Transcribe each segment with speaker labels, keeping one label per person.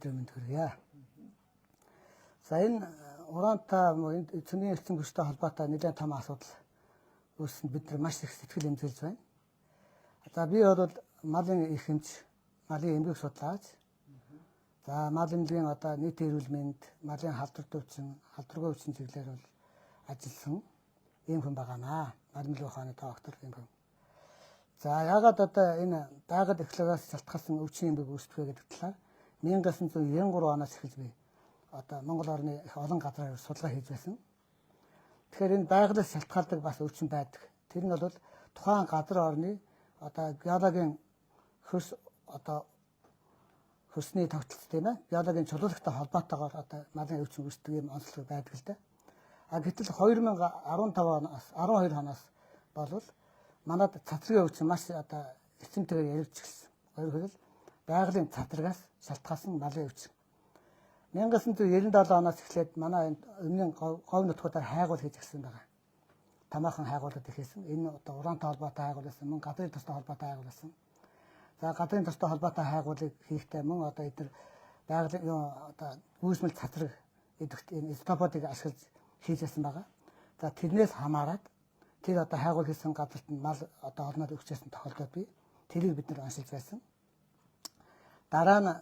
Speaker 1: Дэмэнд хүргье. За энэ ураантай цөмийн эрчим хүчтэй холбоотой нэлээд том асуудал үүсэнд бид нар маш их сэтгэл эмзэглэж байна. За би бол малын эрх хэмж, малын эмгэг судлаач. За мал эмнэлгийн нийт эрүүл мэнд, малын халдвар төвчин, халдваргүй өвчин чиглэлээр бол ажилласан ийм хүн байгаамаа. Мал эмнэлгийн ухааны доктор ийм хүн. За яагаад энэ байгаль эхлэлээс шалтгаалсан өвчин эмгэг үүсдэг гэдэг талаар 1993 оноос эхэлж би Монгол орны их олон газраар судалгаа хийж байсан. Тэгэхээр энэ байгалаас шалтгаалдаг бас өвчин байдаг. Тэр нь бол тухайн газар орны геологийн хөрс хөрсний тогтолцоо тийм ээ. Геологийн чулуулагтай холбоотойгоор малын өвчин үүсдэг юм онцлог байдаг л да. Гэтэл 2015 оноос 12 хоноос болвол манад цацргийн өвчин маш эцэмтэйгээр яригдчихсан. Өөрөөр хэлбэл байгалийн цацрагаас шалтгаалсан малын өвчин. 1997 оноос эхлээд манай өмнө говь нутгуудаар хайгуул хийж ирсэн байгаа. Томоохон хайгуулууд ихээсэн. Энэ ураантай холбоотой хайгуул байсан, мөн газрын тостой холбоотой хайгуул байсан. За газрын тостой холбоотой хайгуулыг хийхдээ мөн эдгээр байгалийн гүйсмэл цацраг идэвхтэй энэ стоподыг ашиглаж хийж ирсэн байгаа. За тэрнээс хамаарат тэр хайгуул хийсэн газарт нь мал олноор өвчсөн тохиолдолд би тэрийг бид нэр оншилж байсан. Дараа нь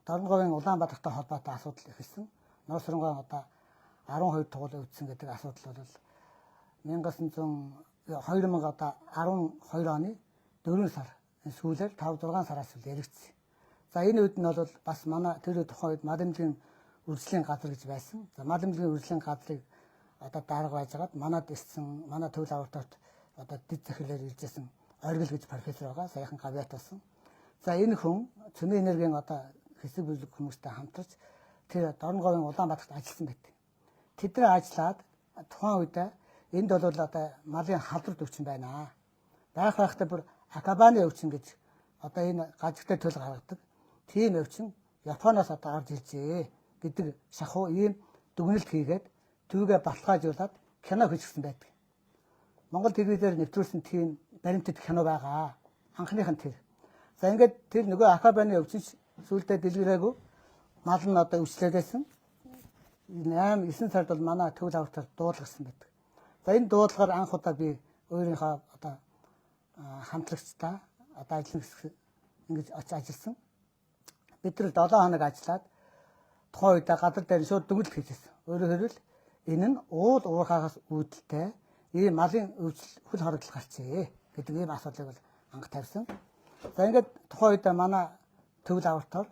Speaker 1: Дорноговын Улаанбаатартай холбоотой асуудал ихэлсэн. Нуус Оронгой 12 тугуул өвдсөн гэдэг асуудал бол 2012 оны 4 сар сүүлээр 5-6 сараас яригдсан. За энэ үед нь бол бас манай тэр тухайн үед мал эмнэлгийн үржлийн газар гэж байсан. За мал эмнэлгийн үржлийн газрыг дарга байжгаад манад ирсэн, манай төвл авартаарт дэд захирлаар иржсэн оргил гэж профессор байгаа. Саяхан гавьяат болсон. За энэ хүн цөмийн энергийн хэсэг бүлэг хүмүүстэй хамтарч тэр Дорноговын Улаанбаатарт ажилласан байдаг. Тэд нар ажиллаад тухайн үед энд бол малын халдвар өвчин байна. Байхтай бүр акабаны өвчин гэж энэ гажигтай төл гаргадаг. Тийм өвчин Японоос орж иржээ гэдэг шахуу ийм дүгнэлт хийгээд түүгээ баталгаажуулаад кино хийчихсэн байдаг. Монгол телевизээр нэвтрүүлсэн тийм баримтат кино байгаа. Анхных нь тэр. За ингээд тэр нөгөө акабаны өвчин сүүлдээ дэлгэрээгүй мал нь өвчлээд байсан. 8-9 сард бол манай төвл авартаар дуулгасан байдаг. За энэ дуудлагаар анх удаа би өөрийнхөө хамтлагчтай ажлын хэсэг ингэж ажилласан. Бид тэр 7 хоног ажиллаад тухайн үед газар дээр шууд дүгнэлт хийжсэн. Өөрөөр хэлбэл энэ нь уул уурхаагаас үүдэлтэй ийм малын өвчл хөл хорогдол гарчээ гэдэг ийм асуудлыг бол анх тавьсан. За ингээд тухайн үед манай төвл авартаар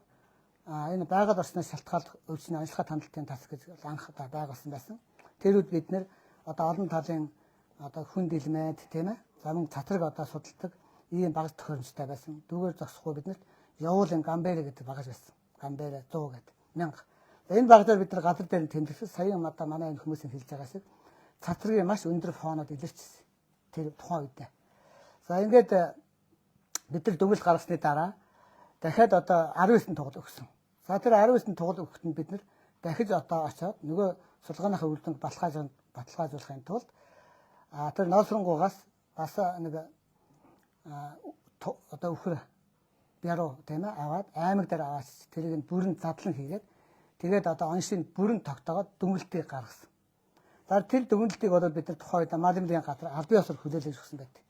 Speaker 1: энэ байгаль орчноос шалтгаалх өвчний онцлог хандлагын тас гэж анх байгуулсан байсан. Тэр үед бид нэр олон талын хүнд элемент тийм ээ замын цатраг судалдаг ийм багц тохиромжтой байсан. Дүүгээр зогсохгүй биднэрт явуулын гамбер гэдэг багаж байсан. Гамбер 100 гэдэг 1000. За энэ багажаар бид нар газар дээр тэмдэглэсэн саяхан манай энэ хүмүүсийн хэлж байгаа шиг цатрагын маш өндөр фонод илэрчсэн. Тэр тухайн үед. За ингээд бид нар дүгнэлт гаргасны дараа дахиад 19 тугал өгсөн. За тэр 19 тугал өгөхөнд бид нар дахиж очоод нөгөө сулгааныхаа үрдэнг баталгаажуулахын тулд тэр ноосронгуугаас бас нэг өхөр бяруу тийм ээ аваад аймаг дээр аваач тэрийг бүрэн задлан хийгээд тэгээд оншийн бүрэн тогтоогоод дүгнэлтийг гаргасан. За тэр дүгнэлтийг бол бид нар тухайн үед мал эмнэлгийн газар албан ёсоор хүлээлгэж өгсөн байдаг.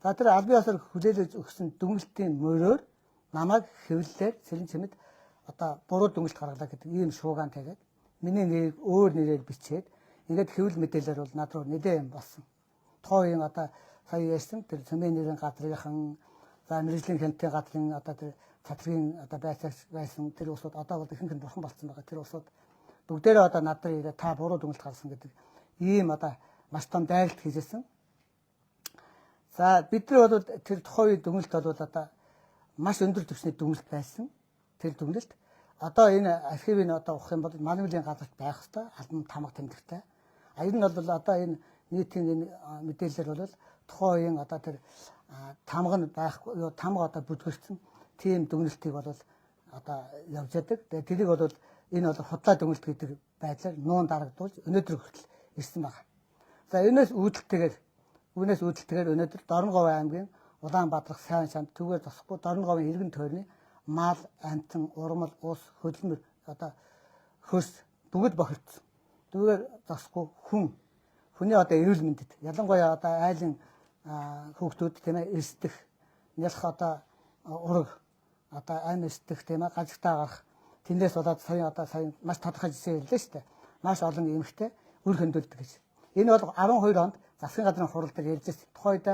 Speaker 1: За тэр албан ёсоор хүлээлгэж өгсөн дүгнэлтийн мөрөөр намайг хэвлэлээр цэрэн чимэд буруу дүгнэлт гаргалаа гэдэг ийм шуугаан тавиад миний нэрийг өөр нэрээр бичээд ингээд хэвлэл мэдээлэлээр бол над руу нэлээд юм болсон. Тухайн үеийн сая ярьсан тэр цөмийн нэрийн газрынхан за мэрэгжлийн хяналтын газрын тэр цатрын байсан тэр улсууд бол ихэнх нь бурхан болсон байгаа. Тэр улсууд бүгдээрээ над нар ирээ та буруу дүгнэлт гаргасан гэдэг ийм маш том дайралт хийжсэн. За бид нар бол тэр тухайн үеийн дүгнэлт бол маш өндөр түвшний дүгнэлт байсан. Тэр дүгнэлт энэ архивын ухах юм бол мал эмнэлгийн газарт байх хэвээр албан тамга тэмдэгтэй. Энэ нь бол энэ нийтийн энэ мэдээлэлээр бол тухайн үеийн тэр тамга нь байхгүй тамга бүдгэрсэн тийм дүгнэлтийг бол явж яадаг. Тэгээ тэрийг бол энэ бол худлаа дүгнэлт гэдэг байдлаар нуун дарагдуулж өнөөдөр хүртэл ирсэн байна. За энэс үүдэлтэйгээр өнөөдөр Дорноговь аймгийн Улаанбаатар сайн шанд түгээр зогсохгүй Дорноговын иргэн тойрны мал, амтан, урмал, ус, хөдөлмөр одоо хөрс бүгд бохирдсон. Зүгээр зогсохгүй хүний одоо эрүүл мэндэд ялангуяа одоо айлын хүүхдүүд тийм ээ эрсдэх нялх одоо ураг одоо ам эрсдэх тийм ээ гажигтаа гарах тэндээс болоод сая маш тодорхой жишээ хэллээ шүү дээ. Маш олон эмэгтэй үр хөндөөлдөг гэж. Энэ бол 12 онд засгийн газрын хурал дээр ярьж байсан. Тухайд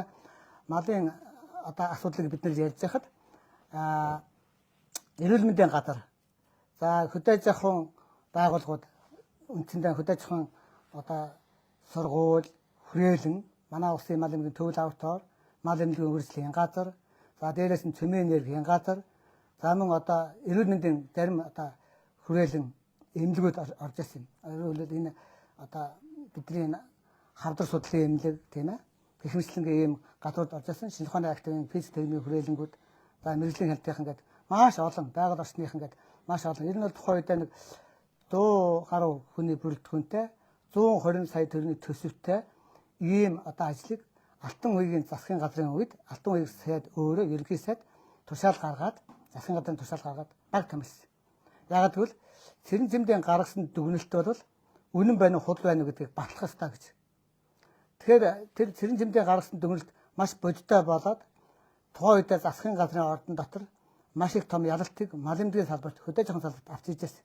Speaker 1: малын одоо асуудлыг бид нар ярьж байхад эрүүл мэндийн газар за хөдөө зохион байгууллагууд үндсэндээ хөдөө зохион одоо сургууль, хүрээлэн, манай улсын мал эмнэлгийн төвл авртоор, мал эмнэлгийн үржлийн газар, за дээрээс нь цөмийн энергийн газар, за мөн одоо эрүүл мэндийн зарим одоо хүрээлэн эмнэлгүүд орж ирсэн. Өөрөөр хэлбэл энэ одоо бидний хавдар судлалын эмнэлэг тийм ээ гэх ийм газрууд орж ирсэн. Шинжлэх ухааны активын физик техникийн хүрээлэнгүүд, за мэрэгжлийн хяналтынхан гэдэг маш олон байгаль орчныхан гэдэг маш олон. Энэ нь бол тухайн үед нэг 100 гаруй хүний бүрэлдэхүүнтэй 120 сая төгрөгийн төсөвтэй ийм одоо ажлыг Алтан уягийн засгийн газрын үед Алтан уягийн сайд өөрөө ерөнхий сайд тушаал гаргаад засгийн газрын тушаал гаргаад баг томилсон. Яг тэгвэл цэрэн зэмдийн гаргасан дүгнэлт бол үнэн байна уу худал байна уу гэдгийг батлах ёстой гэж. Тэгэхээр тэр цэрэн зэмдийн гаргасан дүгнэлт маш бодиттой болоод тухайн үед засгийн газрын ордон дотор маш их том ялалтыг мал эмнэлгийн салбарт хөдөө зохион салбарт авч ижсэн.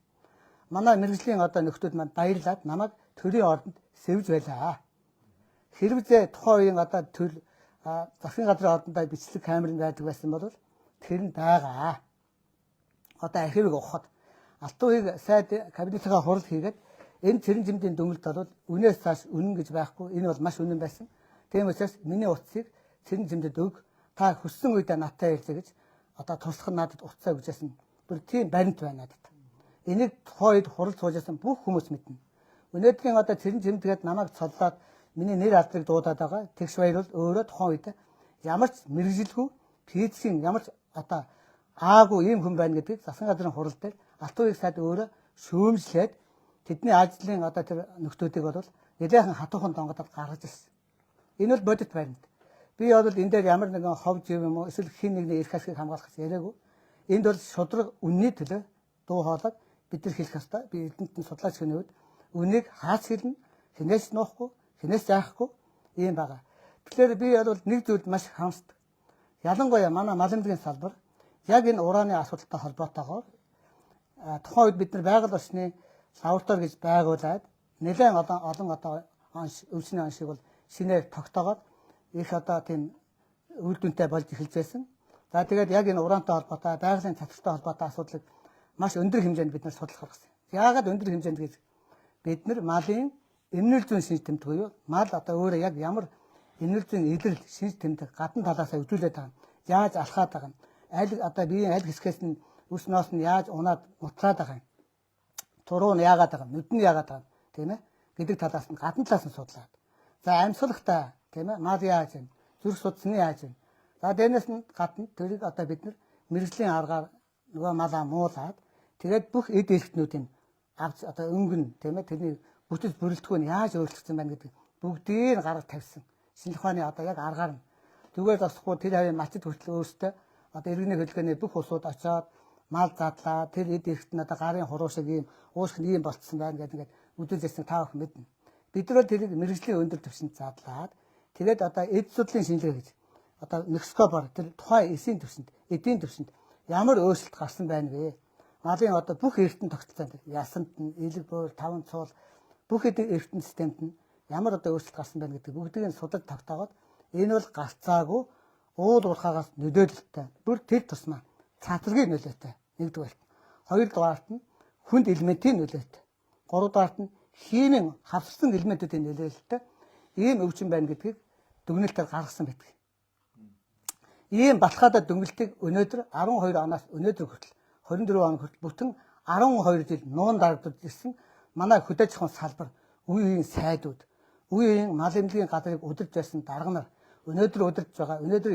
Speaker 1: Манай мэрэгжлийн одоо нөхдүүд маань баярлаад намайг төрийн ордонд сэвж байлаа. Хэрвээ тухайн үеийн одоо төр засгийн газрын ордондоо бичлэг камерын байдаг байсан бол тэр нь байгаа. Одоо архивыг ухахад Алтан уягийн сайд кабинетийнхаа хурал хийгээд энэ цэрэн зэмдийн дүгнэлт бол үнээс цааш үнэн гэж байхгүй. Энэ бол маш үнэн байсан. Тийм учраас миний утсыг цэрэн зэмдэд өг. Та хүссэн үедээ надтай ярьж гэж одоо туслах нь надад утсаа өгчээсэн. Бүр тийм баримт байна надад. Энийг тухайд хурал суужсэн бүх хүмүүс мэднэ. Өнөөдрийн одоо цэрэн зэмдгээд намайг цоллоод миний нэр алдрыг дуудаад байгаа. Тэгш баяр бол өөрөө тухайн үед ямар ч мэрэгжилгүй физикийн ямар ч одоо аагүй ийм хүн байна гэдгийг засгийн газрын хурал дээр Алтан уягийн сайд өөрөө шүүмжлээд тэдний ажлын одоо тэр нөхдүүдийг бол нэлээхэн хатуухан донгодод гаргаж ирсэн. Энэ бол бодит баримт. Би бол энэ дээр ямар нэгэн хов жив юм уу эсвэл хин нэгний эрх ашиг хамгаалах яриаггүй. Энд бол шудраг үнний төлөө дуу хоолойг бид нар хэлэх ёстой. Би эрдэнэтийн судлаач хүний хувьд үнийг хаач хэлнэ, хинээс нуухгүй, хинээс заахгүй ийм байгаа. Тэгэхээр би бол нэг зүйлд маш хамсдаг. Ялангуяа манай мал эмнэлгийн салбар яг энэ урааны асуудалтай холбоотойгоор тухайн үед бид нар байгаль орчны лаборатори гэж байгуулад нэлээд олон одоо өвчний оншийг бол шинээр тогтоогоод их одоо тийм үр дүнтэй болж эхэлж байсан. За тэгээд яг энэ ураантай холбоотой, байгалийн цацралтай холбоотой асуудлыг маш өндөр хэмжээнд бид нар судлах хэрэгсэн. Яагаад өндөр хэмжээнд гэж бид нар малын эмнэлэг зүйн шинж тэмдэг буюу мал одоо өөрөө яг ямар эмнэлэг зүйн илрэл шинж тэмдэг гадна талаас өвдүүлээд байгаа. Яаж алхаад байгаа. Аль одоо биеийн аль хэсгээс нь үс ноос нь яаж унаад мутраад байгаа юм. Туруу нь яагаад байгаа, нүд нь яагаад байгаа тийм ээ гэдэг талаас нь гадна талаас нь судлаад. За амьсгалахтаа тийм ээ мал яаж юм, зүрх судасны яаж юм. За дээрнээс нь гадна тэрийг одоо бид нар мэрэгжлийн аргаар нөгөө малаа муулаад тэгээд бүх эд эрхтнүүдийн авч одоо өнгөн тийм ээ тэрний бүтэц бүрэлдэхүүн нь яаж өөрчлөгдсөн байна гэдэг бүгдийг гаргаж тавьсан. Шинжлэх ухааны одоо яг аргаар нь зүгээр зогсохгүй тэр хавийн малчид хүртэл өөртөө одоо иргэний хөдөлгөөний бүх усууд очоод мал задлаа тэр эд эрхт нь одоо гарын хуруу шиг ийм уушх нь ийм болцсон байна гэдэг ингээд үзүүлж ирсэн та бүхэн мэднэ. Бид нар тэрийг мэрэгжлийн өндөр түвшинд задлаад тэгээд одоо эд судлалын шинжилгээ гэж одоо микроскопоор тэр тухайн эсийн түвшинд, эдийн түвшинд ямар өөрчлөлт гарсан байна вэ? Малын одоо бүх эргэтэн тогтолцоонд ясанд нь, элэг буур, таван цуул бүх эргэтэн системд нь ямар одоо өөрчлөлт гарсан байна гэдэг бүгдийг судалж тогтоогоод энэ бол гарцаагүй уул уурхаагаас нөлөөлөлттэй. Бүр тэр тусмаа цаатаргийн нөлөөтэй. Нэгдүгээрт. Хоёрдугаарт нь хүнд элементийн нөлөөтэй. Гуравдугаарт нь химийн хавсарсан элементүүдийн нөлөөлөлтэй ийм өвчин байна гэдгийг дүгнэлтээр гаргасан байдаг. Ийм баталгаатай дүгнэлтийг өнөөдөр 12 оноос өнөөдөр хүртэл 24 он хүртэл бүтэн 12 жил нуун дарагдж ирсэн манай хөдөө зохион салбар үеийн сайдууд, үеийн мал эмнэлгийн газрыг удирдах байсан дарга нар өнөөдөр удирдах байгаа. Өнөөдөр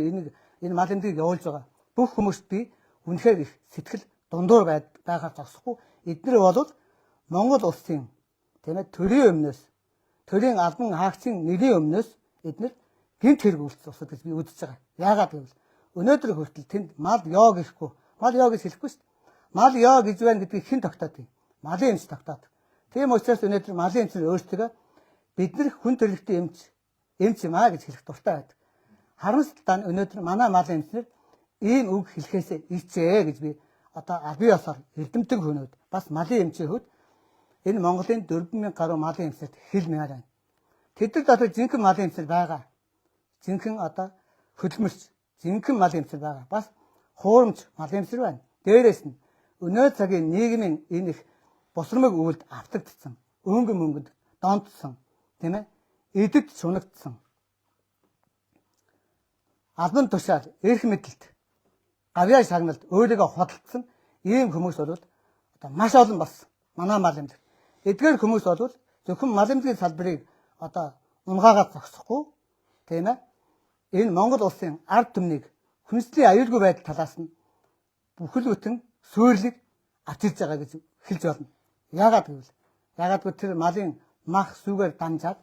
Speaker 1: энэ мал эмнэлгийг явуулж байгаа бүх хүмүүст би үнэхээр их сэтгэл дундуур байгаар зогсохгүй. Эдгээр бол Монгол улсын тийм ээ төрийн өмнөөс төрийн албан хаагчийн нэрийн өмнөөс эдгээр гэмт хэрэг үйлчлэх усуд гэж би үзэж байгаа. Яагаад гэвэл өнөөдөр хүртэл тэнд мал ёо гэхгүй Мал ёо гэж хэлэхгүй шүү дээ. Мал ёо гэж байна гэдгийг хэн тогтоод юм? Малын эмч тогтоод. Тийм учраас өнөөдөр малын эмч өөрсдөө бид нар хүн төрөлхтөн эмч юм аа гэж хэлэх дуртай байдаг. Харамсалтай нь өнөөдөр манай малын эмчнэр ийм үг хэлэхээс ичээ гэж би одоо албан ёсоор эрдэмтэн хүнүүд бас малын эмчийн хувьд энэ Монголын 4000 гаруй малын эмчнэрт хэлмээр байна. Тэд нар дотор жинхэнэ малын эмчнэр байгаа. Жинхэнэ одоо хөдөлмөрч, жинхэнэ малын эмчнэр байгаа. Бас хуурамч малын эмчнэр байна. Дээрээс нь өнөө цагийн нийгмийн энэ их бусрамг өвөлд автагдсан, өнгөн мөнгөнд донтсон, тийм ээ? Эдэд сунагдсан. Албан тушаал, эрх мэдэлт, гавьяа шагналд өөрийгөө хөдөлгдсөн ийм хүмүүс бол одоо маш олон болсон. Манай мал эмнэлэг. Эдгээр хүмүүс бол зөвхөн мал эмнэлгийн салбарыг одоо унгаагаад зогсохгүй, тийм ээ? Энэ Монгол улсын ард түмнийг хүнслийн аюулгүй байдал талаас нь бүхэл бүтэн суурилыг авч ирж байгаа гэж хэлж болно. Яагаад гэвэл тэр малын мах сүгээр дамжаад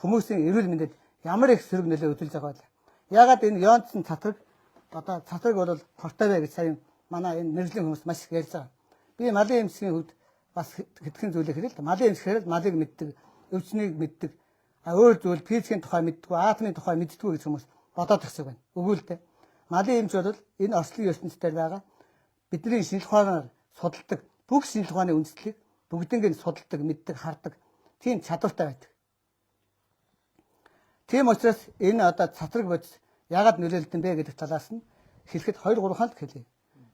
Speaker 1: хүмүүсийн эрүүл мэндэд ямар их сөрөг нөлөө үзүүлж байгаа вэ? Яагаад энэ ёонцсон цацраг бол хортой бай гэж сая манай энэ мэрэгжлийн хүмүүс маш их ярьж байгаа. Би малын эмчийн хувьд бас хэдхэн зүйлийг хэлээ л да. Малын эмч гэхээр малыг мэддэг, өвчнийг мэддэг, өөр зүйл физикийн тухай мэддэггүй, атомын тухай мэддэггүй гэж хүмүүс бодоод тагсаг байна. Үгүй л дээ. Малын эмч бол энэ орчлын ертөнцийн байгаа бидний шинжлэх ухаанаар судалдаг бүх шинжлэх ухааны үндслийг бүгднийг судалдаг, мэддэг, хардаг тийм чадвартай байдаг. Тийм учраас энэ одоо цацраг бодис яагаад нөлөөлдөг бэ гэдэг талаас нь хэлэхэд 2-3 хаалт хэлье.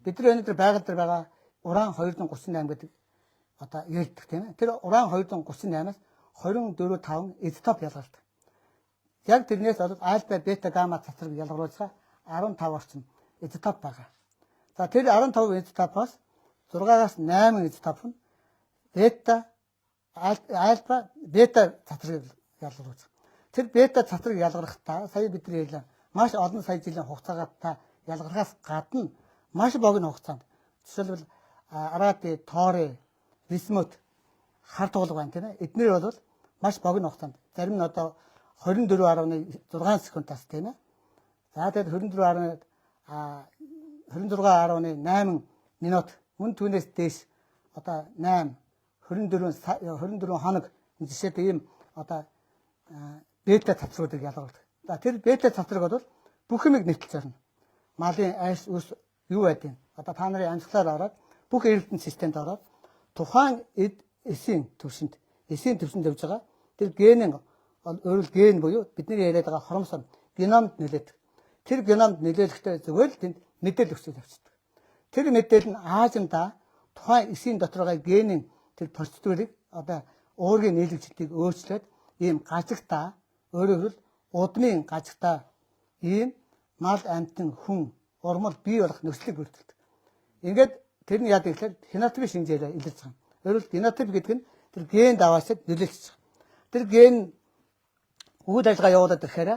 Speaker 1: Бид нар өнөөдөр байгаль дээр байгаа уран 238 гэдэг одоо ярьдаг тийм ээ. Тэр уран 238-аас 24-5 изотоп ялгардаг. Яг тэрнээс бол альфа, бета, гамма цацраг ялгаруулж байгаа 15 орчим изотоп байгаа. За тэр 15 изотопоос 6-аас 8 изотоп нь бета, альфа, бета цацраг ялгаруулж байгаа. Тэр бета цацраг ялгарахдаа сая бидний хэлээ маш олон сая жилийн хугацаагаар ялгархаас гадна маш богино хугацаанд жишээлбэл арати, тори, висмут хар туулга байна тийм ээ. Эднэр бол маш богино хугацаанд зарим нь одоо 24.6 секундаас тийм ээ. За тэгээд 26.8 минут мөн түүнээс дээш одоо 24 хоног жишээтэй ийм одоо бета цацруудыг ялгардаг. За тэр бета цацраг бол бүх юмыг нэгтгэж зарна. Малын айс ус юу байдیں۔ Одоо та нарын амьсгалаар ороод бүх эрдэнэ системд ороод тухайн эсийн төвшөнд явж байгаа тэр генийн өөрөлд ген буюу бидний яриад байгаа хромосом геномд нөлөөдөг. Тэр геномд нөлөөлөхдөө зүгээр л тэнд мэдээлэл өгсөж явчихдаг. Тэр мэдээлэл нь аажимдаа тухайн эсийн дотор байгаа генийн тэр процедурыг одоо уургийн нийлэгжилтийг өөрчлөөд ийм гажигтай өөрөөр хэлбэл удмын гажигтай ийм мал амьтан хүн урмал бий болох нөхцөлийг бүрдүүлдэг. Ингээд тэр нь яадаг гэхээр фенотипийн шинжээр илэрч байгаа. Өөрөөр хэлбэл фенотип гэдэг нь тэр ген даваасад нөлөөлж байгаа. Тэр ген үйл ажиллагаа явуулаад ирэхээр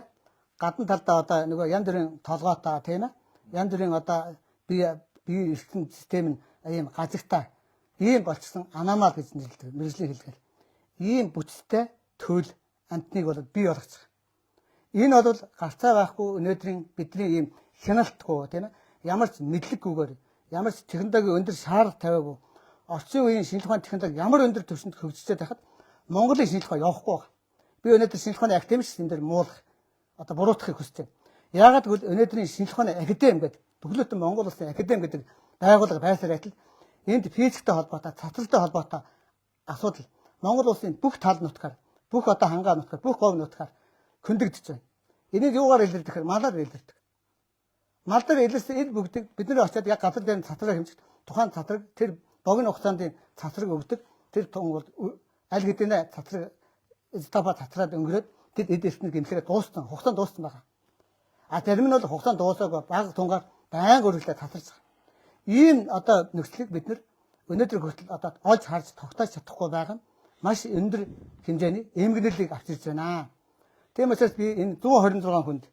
Speaker 1: гадна талдаа одоо нөгөө янз бүрийн толгойтой тийм ээ. Янз бүрийн одоо бие эрхтэн систем нь ийм гажигтай ийм болчихсон аномал гэж нэрлэдэг. Мэргэжлийн хэлгээр. Ийм бүтцтэй төл амтныг бол бий болгож байгаа. Энэ бол гарцаа байхгүй өнөөдрийн бидний ийм хяналтгүй тийм ээ. Ямар ч мэдлэггүйгээр ямар ч технологийн өндөр шаардлага тавиагүй орчин үеийн шинжлэх ухааны технологи ямар өндөр түвшинд хөгжиж байхад Монголын шинжлэх ухаан явахгүй байна. Би өнөөдөр шинжлэх ухааны академич энэ дээр муулах одоо буруутгахыг хүсэж байна. Яагаад гэвэл өнөөдрийн шинжлэх ухааны академи гэдэг бүхлөөртөө Монгол улсын академи гэдэг байгууллага байсаар байтал энд физиктэй холбоотой, цацралтай холбоотой асуудал Монгол улсын бүх тал нутгаар, бүх одоо хангаа нутгаар, бүх говь нутгаар хөндөгдөж байна. Энийг юугаар илэрдэг гэхээр малаар илэрдэг. Мал дээр илэрсэн энэ бүгдийг бид нар очиад яг газар дээр цацраг хэмжих тухайн цацраг тэр богино хугацаанд цацраг өгдөг. Тэр тунгууд аль хэдийнэ цацраг изотопа цацраад өнгөрөөд тэд эд эртний гэмлэгээ дууссан, хугацаанд дууссан байгаа. А зарим нь бол хугацаанд дуусаагүй бага тунгаар байнга өргөлдөө цацарч байгаа. Ийм одоо нөхцөлийг бид нар өнөөдөр хүртэл одоо олж харж тогтоож чадахгүй байгаа нь маш өндөр хэмжээний эмгэнэлийг авчирч байна. Тийм учраас би энэ 126 хүнд